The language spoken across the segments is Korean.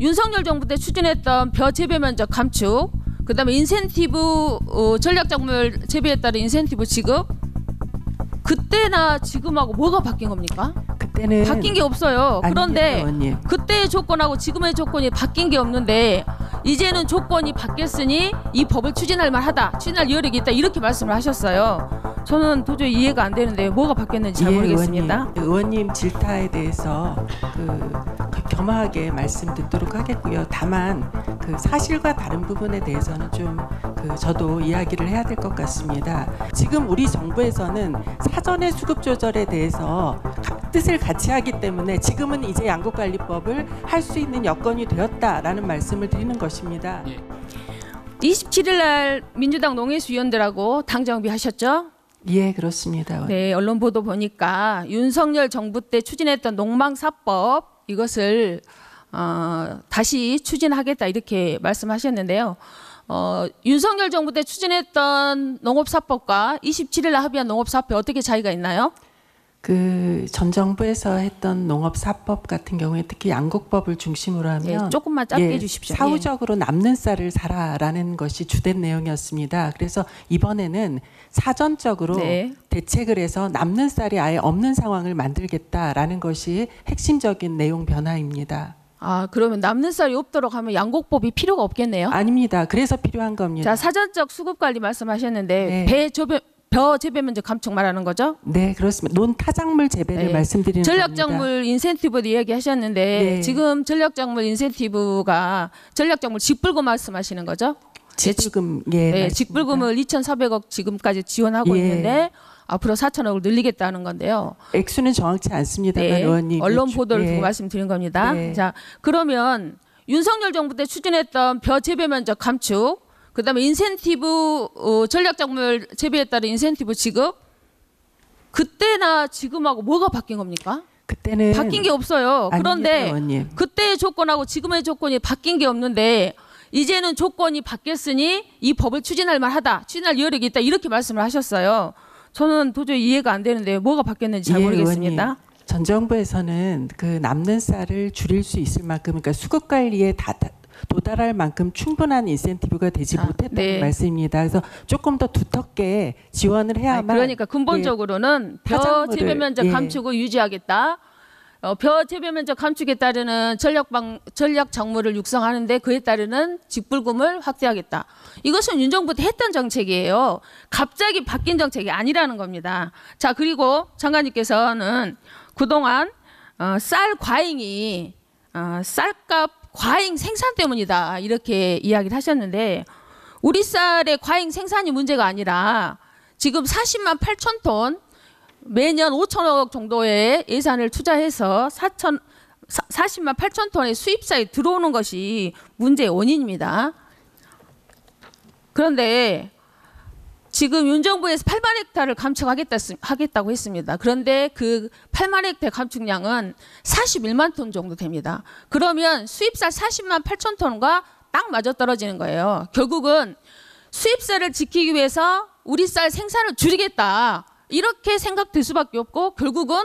윤석열 정부 때 추진했던 벼 재배 면적 감축, 그다음에 인센티브 전략작물 재배에 따른 인센티브 지급, 그때나 지금하고 뭐가 바뀐 겁니까? 그때는 바뀐 게 없어요. 그런데 의원님. 그때의 조건하고 지금의 조건이 바뀐 게 없는데 이제는 조건이 바뀌었으니 이 법을 추진할 만하다, 추진할 여력이 있다, 이렇게 말씀을 하셨어요. 저는 도저히 이해가 안 되는데 뭐가 바뀌었는지 잘 모르겠습니다. 의원님 질타에 대해서 겸허하게 말씀 듣도록 하겠고요. 다만 그 사실과 다른 부분에 대해서는 좀 저도 이야기를 해야 될 것 같습니다. 지금 우리 정부에서는 사전의 수급 조절에 대해서 뜻을 같이 하기 때문에 지금은 이제 양곡관리법을 할 수 있는 여건이 되었다라는 말씀을 드리는 것입니다. 27일 날 민주당 농해수위원들하고 당정비 하셨죠? 예, 그렇습니다. 네, 언론 보도 보니까 윤석열 정부 때 추진했던 농망사법 이것을 다시 추진하겠다 이렇게 말씀하셨는데요. 윤석열 정부 때 추진했던 농업사법과 27일 날 합의한 농업사법 어떻게 차이가 있나요? 전 정부에서 했던 농업사법 같은 경우에 특히 양곡법을 중심으로 하면 네, 조금만 짧게 해주십시오. 사후적으로 남는 쌀을 사라라는 것이 주된 내용이었습니다. 그래서 이번에는 사전적으로 대책을 해서 남는 쌀이 아예 없는 상황을 만들겠다라는 것이 핵심적인 내용 변화입니다. 그러면 남는 쌀이 없도록 하면 양곡법이 필요가 없겠네요? 아닙니다. 그래서 필요한 겁니다. 자, 사전적 수급관리 말씀하셨는데 벼 재배 면적 감축 말하는 거죠? 네, 그렇습니다. 논타작물 재배를 말씀드리는 전략작물 겁니다. 인센티브 이야기하셨는데 지금 전략작물 인센티브가 전략작물 직불금 말씀하시는 거죠? 직불금, 직불금을 2,400억 지금까지 지원하고 있는데 앞으로 4,000억을 늘리겠다는 건데요. 액수는 정확치 않습니다만 의원님. 언론 보도를 보고 말씀드린 겁니다. 자, 그러면 윤석열 정부 때 추진했던 벼 재배 면적 감축, 그다음에 인센티브 전략작물 재배에 따른 인센티브 지급, 그때나 지금하고 뭐가 바뀐 겁니까? 그때는 바뀐 게 없어요. 그런데 의원님. 그때의 조건하고 지금의 조건이 바뀐 게 없는데 이제는 조건이 바뀌었으니 이 법을 추진할 만하다, 추진할 여력이 있다, 이렇게 말씀을 하셨어요. 저는 도저히 이해가 안 되는데 뭐가 바뀌었는지 잘 모르겠습니다. 의원님. 전 정부에서는 남는 쌀을 줄일 수 있을 만큼, 그러니까 수급 관리에 도달할 만큼 충분한 인센티브가 되지 못했다는 말씀입니다. 그래서 조금 더 두텁게 지원을 해야만. 그러니까 근본적으로는 벼 재배 면적 감축을 유지하겠다. 벼 재배 면적 감축에 따르는 전략 작물을 육성하는데 그에 따르는 직불금을 확대하겠다. 이것은 윤 정부 때 했던 정책이에요. 갑자기 바뀐 정책이 아니라는 겁니다. 자, 그리고 장관님께서는 그동안 쌀 과잉이 쌀값 과잉 생산 때문이다 이렇게 이야기를 하셨는데 우리 쌀의 과잉 생산이 문제가 아니라 지금 40만 8천 톤 매년 5천억 정도의 예산을 투자해서 40만 8천 톤의 수입쌀이 들어오는 것이 문제의 원인입니다. 그런데 지금 윤 정부에서 8만 헥타를 감축하겠다고 했습니다. 그런데 그 8만 헥타 감축량은 41만 톤 정도 됩니다. 그러면 수입쌀 40만 8천 톤과 딱 맞아떨어지는 거예요. 결국은 수입쌀을 지키기 위해서 우리 쌀 생산을 줄이겠다 이렇게 생각될 수밖에 없고 결국은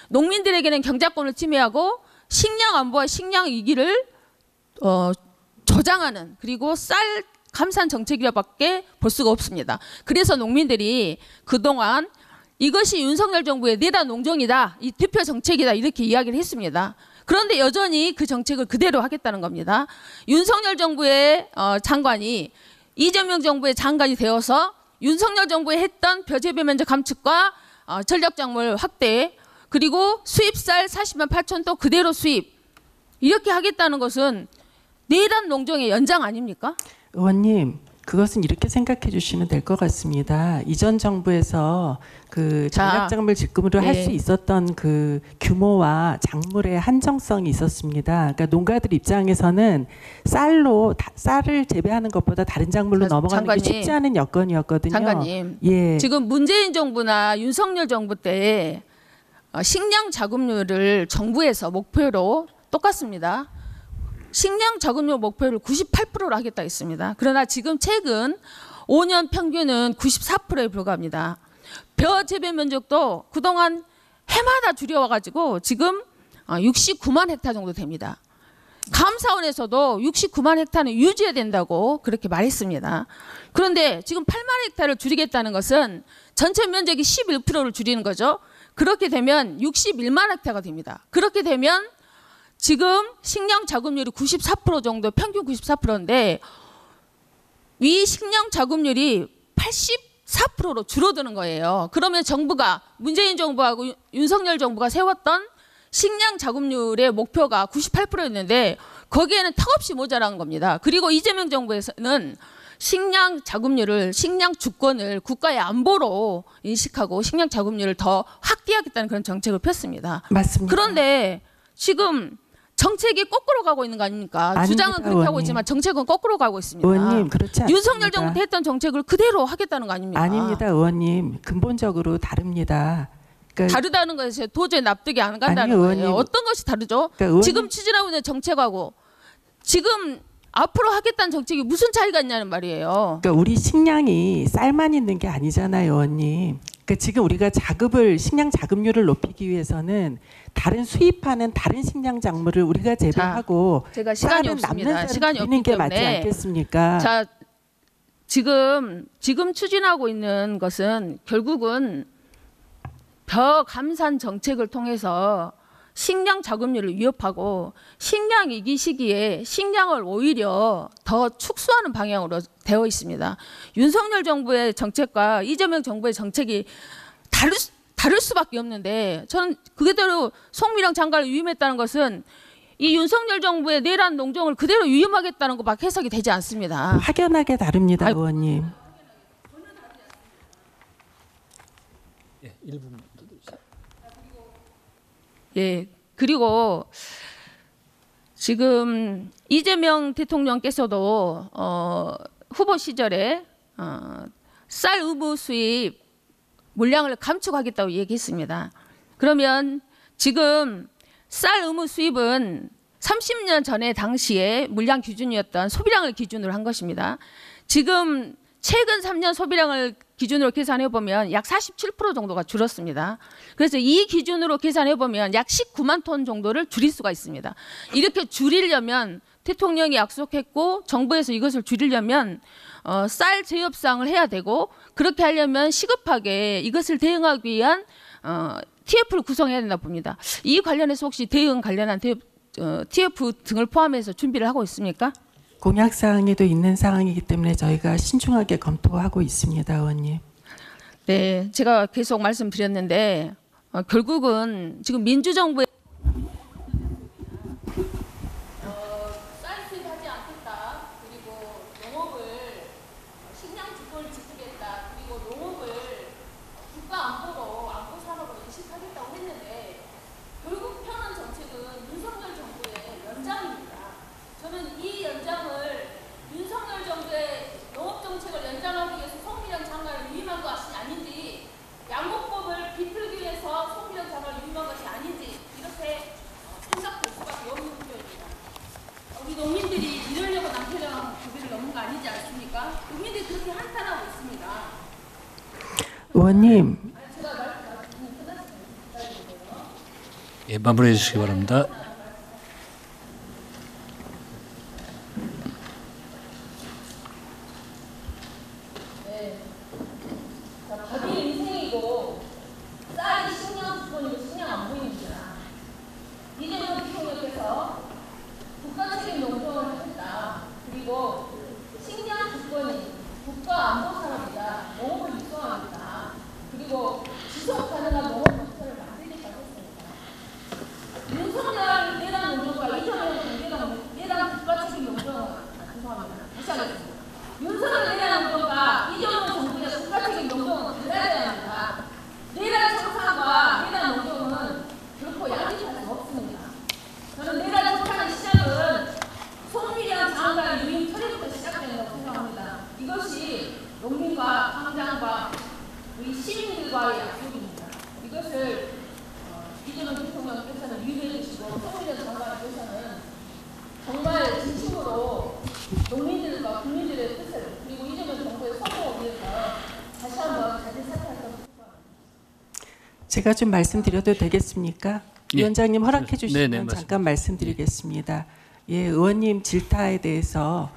농민들에게는 경작권을 침해하고 식량 안보와 식량 위기를 저장하는, 그리고 쌀 감산 정책이라밖에 볼 수가 없습니다. 그래서 농민들이 그동안 이것이 윤석열 정부의 내란 농정이다, 이 대표 정책이다 이렇게 이야기를 했습니다. 그런데 여전히 그 정책을 그대로 하겠다는 겁니다. 윤석열 정부의 장관이 이재명 정부의 장관이 되어서 윤석열 정부에 했던 벼 재배 면적 감축과 전략작물 확대, 그리고 수입쌀 40만 8천 톤 그대로 수입, 이렇게 하겠다는 것은 내란 농정의 연장 아닙니까? 의원님, 그것은 이렇게 생각해 주시면 될 것 같습니다. 이전 정부에서 전략작물 직급으로 할 수 있었던 규모와 작물의 한정성이 있었습니다. 그러니까 농가들 입장에서는 쌀을 재배하는 것보다 다른 작물로 넘어가는 게 쉽지 않은 여건이었거든요. 장관님, 지금 문재인 정부나 윤석열 정부 때 식량 자급률을 정부에서 목표로 똑같습니다. 식량 자급률 목표를 98%로 하겠다 했습니다. 그러나 지금 최근 5년 평균은 94%에 불과합니다. 벼 재배 면적도 그동안 해마다 줄여와가지고 지금 69만 헥타 정도 됩니다. 감사원에서도 69만 헥타르는 유지해야 된다고 그렇게 말했습니다. 그런데 지금 8만 헥타르를 줄이겠다는 것은 전체 면적이 11%를 줄이는 거죠. 그렇게 되면 61만 헥타르가 됩니다. 그렇게 되면 지금 식량 자급률이 94% 정도, 평균 94%인데 위 식량 자급률이 84%로 줄어드는 거예요. 그러면 정부가, 문재인 정부하고 윤석열 정부가 세웠던 식량 자급률의 목표가 98%였는데 거기에는 턱없이 모자란 겁니다. 그리고 이재명 정부에서는 식량 자급률을, 식량 주권을 국가의 안보로 인식하고 식량 자급률을 더 확대하겠다는 그런 정책을 폈습니다. 맞습니다. 그런데 지금 정책이 거꾸로 가고 있는 거 아닙니까? 아닙니다, 주장은 그렇게 의원님. 하고 있지만 정책은 거꾸로 가고 있습니다. 의원님 그렇지 않습니다. 윤석열 정부 때 했던 정책을 그대로 하겠다는 거 아닙니까? 아닙니다, 의원님. 근본적으로 다릅니다. 그러니까 다르다는 것에 도저히 납득이 안 간다는 아니요, 거예요. 의원님. 어떤 것이 다르죠? 그러니까 지금 추진하고 있는 정책하고 지금 앞으로 하겠다는 정책이 무슨 차이가 있냐는 말이에요. 그러니까 우리 식량이 쌀만 있는 게 아니잖아요, 의원님. 그러니까 지금 우리가 자급을, 식량 자급률을 높이기 위해서는 다른 수입하는 다른 식량 작물을 우리가 재배하고 제가 시간이 쌀은 없습니다. 남는 시간이 쌀을 드리는 없기 게 맞지 때문에 않겠습니까? 자, 지금 추진하고 있는 것은 결국은 벼감산 정책을 통해서 식량 자급률을 위협하고 식량 위기 시기에 식량을 오히려 더 축소하는 방향으로 되어 있습니다. 윤석열 정부의 정책과 이재명 정부의 정책이 다를 수밖에 없는데 저는 그대로 송미령 장관을 위임했다는 것은 이 윤석열 정부의 내란 농정을 그대로 위임하겠다는 것밖에 해석이 되지 않습니다. 확연하게 다릅니다, 아이고. 의원님. 예, 1분. 예, 그리고 지금 이재명 대통령께서도 후보 시절에 쌀 의무 수입 물량을 감축하겠다고 얘기했습니다. 그러면 지금 쌀 의무 수입은 30년 전에 당시에 물량 기준이었던 소비량을 기준으로 한 것입니다. 지금 최근 3년 소비량을 기준으로 계산해 보면 약 47% 정도가 줄었습니다. 그래서 이 기준으로 계산해 보면 약 19만 톤 정도를 줄일 수가 있습니다. 이렇게 줄이려면 대통령이 약속했고 정부에서 이것을 줄이려면 쌀 재협상을 해야 되고 그렇게 하려면 시급하게 이것을 대응하기 위한 TF를 구성해야 된다 봅니다. 이 관련해서 혹시 대응 관련한 TF 등을 포함해서 준비를 하고 있습니까? 공약 사항에도 있는 사항이기 때문에 저희가 신중하게 검토하고 있습니다, 의원님. 네, 제가 계속 말씀드렸는데 결국은 지금 민주정부의 쌀 수입하지 않겠다. 그리고 농업을 식량 주권을 지키겠다. 그리고 농업을 국가 안보로 안보 산업으로 인식하겠다고 했는데 결국 펴는 정책은 윤석열 정부의 연장입니다. 저는 이 연장을 윤석열 정부의 농업 정책을 연장하기 위해서 송미령 장관을 위임한 것이 아닌지 양곡법을 비틀기 위해서 송미령 장관을 위임한 것이 아닌지 이렇게 생각될 수밖에 없는 문제입니다. 우리 농민들이 이러려고 남태령 고비를 넘은 거 아니지 않습니까? 농민들이 그렇게 한탄하고 있습니다. 의원님, 예, 마무리해 주시기 바랍니다. 법이 인생이고 쌀이 식량 주권이고 식량 안 보입니다. 이재명 대통령께서 국가 책임 농정을 하겠다. 그리고 식량 주권이 국가 안보 산업이다. 농업을 육성하겠다. 그리고 지속 가능한 농업 국가를 만들겠다고 했습니다. 윤석열 내란 농정과 이재명 내란 국가 책임 농정을 죄송합니다. 다시 하겠습니다. 윤석열 내란 농정과 이재명 정부의 국가 책임 농정은 달라야 합니다. 내란 청산과 내란 농정은 결코 양립할 수 없습니다. 저는 내란 청산의 시작은 송미령 장관 유임 처리부터 시작된다고 생각합니다. 이것이 농민과 당장과 우리 시민들과의 약속입니다. 이것을 이재명 대통령께서는 유의해 주시고 송미령 장관께서는 정말 진심으로 농민들과 국민들의 뜻을 그리고 이재명 정부의 성공을 위해서 다시 한번 자진사퇴하도록 합니다. 제가 좀 말씀드려도 되겠습니까? 예. 위원장님 허락해 네, 주시면 네, 잠깐 말씀드리겠습니다. 예, 의원님 질타에 대해서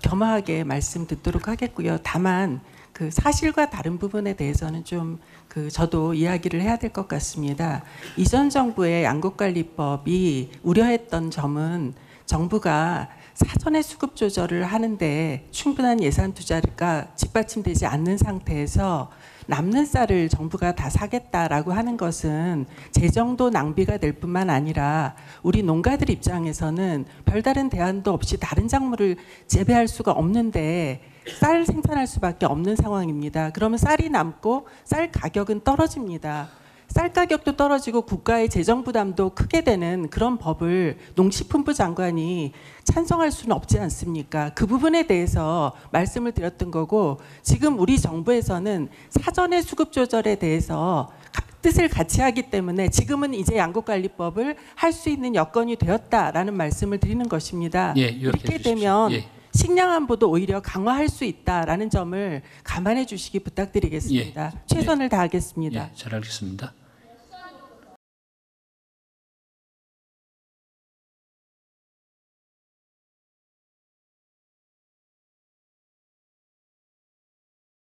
겸허하게 말씀 듣도록 하겠고요. 다만 그 사실과 다른 부분에 대해서는 좀 저도 이야기를 해야 될 것 같습니다. 이전 정부의 양곡관리법이 우려했던 점은 정부가 사전에 수급 조절을 하는데 충분한 예산 투자가 뒷받침되지 않는 상태에서 남는 쌀을 정부가 다 사겠다라고 하는 것은 재정도 낭비가 될 뿐만 아니라 우리 농가들 입장에서는 별다른 대안도 없이 다른 작물을 재배할 수가 없는데 쌀 생산할 수밖에 없는 상황입니다. 그러면 쌀이 남고 쌀 가격은 떨어집니다. 쌀 가격도 떨어지고 국가의 재정 부담도 크게 되는 그런 법을 농식품부 장관이 찬성할 수는 없지 않습니까? 그 부분에 대해서 말씀을 드렸던 거고, 지금 우리 정부에서는 사전의 수급 조절에 대해서 뜻을 같이 하기 때문에 지금은 이제 양곡관리법을 할 수 있는 여건이 되었다라는 말씀을 드리는 것입니다. 예, 이렇게 되면 식량 안보도 오히려 강화할 수 있다라는 점을 감안해 주시기 부탁드리겠습니다. 예. 최선을 다하겠습니다. 예, 잘 알겠습니다.